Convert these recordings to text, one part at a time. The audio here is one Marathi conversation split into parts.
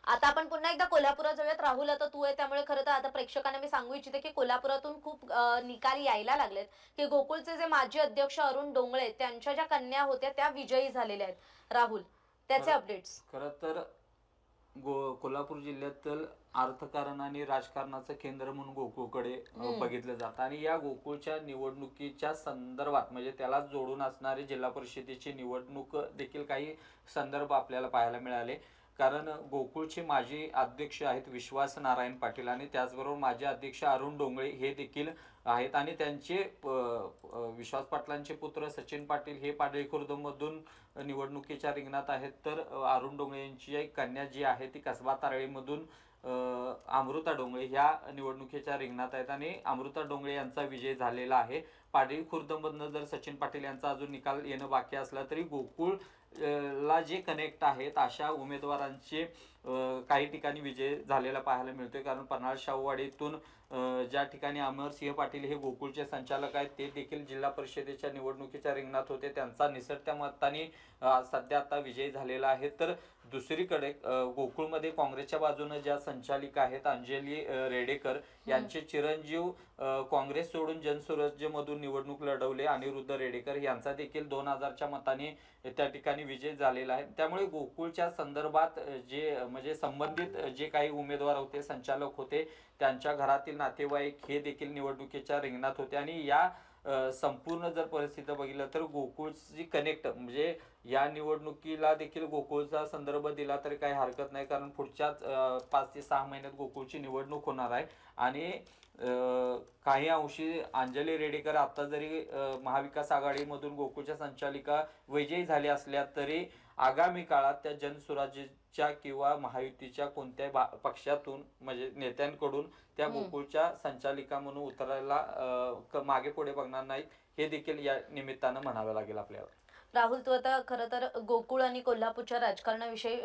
आता आपण पुन्हा एकदा कोल्हापुरात जाऊयात. राहुल, आता तू आहे त्यामुळे खरं तर आता प्रेक्षकांना मी सांगू इच्छिते की कोल्हापुरातून खूप निकाल यायला लागलेत की गोकुळचे जे माजी अध्यक्ष अरुण डोंगळे त्यांच्या ज्या कन्या होत्या त्या विजयी झालेल्या आहेत. राहुल, त्याचे अपडेट्स. खरं तर कोल्हापूर जिल्ह्यातील अर्थकारण आणि राजकारणाचं केंद्र म्हणून गोकुळकडे बघितलं जातं आणि या गोकुळच्या निवडणुकीच्या संदर्भात म्हणजे त्याला जोडून असणारे जिल्हा परिषदेची निवडणूक देखील काही संदर्भ आपल्याला पाहायला मिळाले. कारण गोकुळचे माजी अध्यक्ष आहेत विश्वास नारायण पाटील आणि त्याचबरोबर माजी अध्यक्ष अरुण डोंगळे हे देखील आहेत आणि त्यांचे विश्वास पाटलांचे पुत्र सचिन पाटील हे पाडळी खुर्दमधून निवडणुकीच्या रिंगणात आहेत. तर अरुण डोंगळे यांची कन्या जी आहे ती कसबा तारळीमधून अमृता डोंगळे ह्या निवडणुकीच्या रिंगणात आहेत आणि अमृता डोंगळे यांचा विजय झालेला आहे. पाडळी खुर्दमधनं जर सचिन पाटील यांचा अजून निकाल येणं बाकी असला तरी गोकुळ ला जे कनेक्ट आहेत अशा उमेदवारांचे काही ठिकाणी विजय झालेला पाहायला मिळतोय. कारण पन्हाळ शाहूवाडीतून ज्या ठिकाणी अमरसिंह पाटील हे गोकुळचे संचालक आहेत ते देखील जिल्हा परिषदेच्या निवडणुकीच्या रिंगणात होते. त्यांचा निसटत्या मताने सध्या आता विजय झालेला आहे. तर दुसरीकडे गोकुळमध्ये काँग्रेसच्या बाजूने ज्या संचालिका आहेत अंजली रेडेकर यांचे चिरंजीव काँग्रेस सोडून जनसुराज्यमधून निवडणूक लढवले अनिरुद्ध रेडेकर यांचा देखील 2000च्या मताने त्या ठिकाणी विजय झालेला आहे. त्यामुळे गोकुळच्या संदर्भात जे म्हणजे संबंधित जे काही उमेदवार होते संचालक होते त्यांच्या घरातील नातेवाईक हे देखील निवडणुकीच्या रिंगणात होते आणि या संपूर्ण जर परिस्थिती बघितलं तर गोकुळची कनेक्ट म्हणजे या निवडणुकीला देखील गोकुळचा संदर्भ दिला तरी काही हरकत नाही. कारण पुढच्याच 5 ते 6 महिन्यात गोकुळची निवडणूक होणार आहे आणि काही अंशी अंजली रेडेकर आता जरी महाविकास आघाडीमधून गोकुळच्या संचालिका विजयी झाल्या असल्या तरी आगामी काळात त्या जनसुराज्यच्या किंवा महायुतीच्या कोणत्याही पक्षातून म्हणजे नेत्यांकडून त्या गोकुळच्या संचालिका म्हणून उतरायला मागे पुढे बघणार नाहीत हे देखील या निमित्तानं म्हणावं लागेल आपल्याला. राहुल, तू आता खरं तर गोकुळ आणि कोल्हापूरच्या राजकारणाविषयी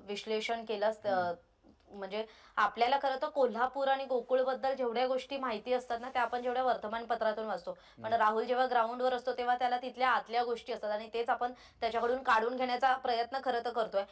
विश्लेषण केलंस. म्हणजे आपल्याला खरं तर कोल्हापूर आणि गोकुळ बद्दल जेवढ्या गोष्टी माहिती असतात ना त्या आपण जेवढ्या वर्तमानपत्रातून वाचतो, पण राहुल जेव्हा ग्राउंडवर असतो तेव्हा त्याला तिथल्या आतल्या गोष्टी असतात आणि तेच आपण त्याच्याकडून काढून घेण्याचा प्रयत्न खरं तर करतोय.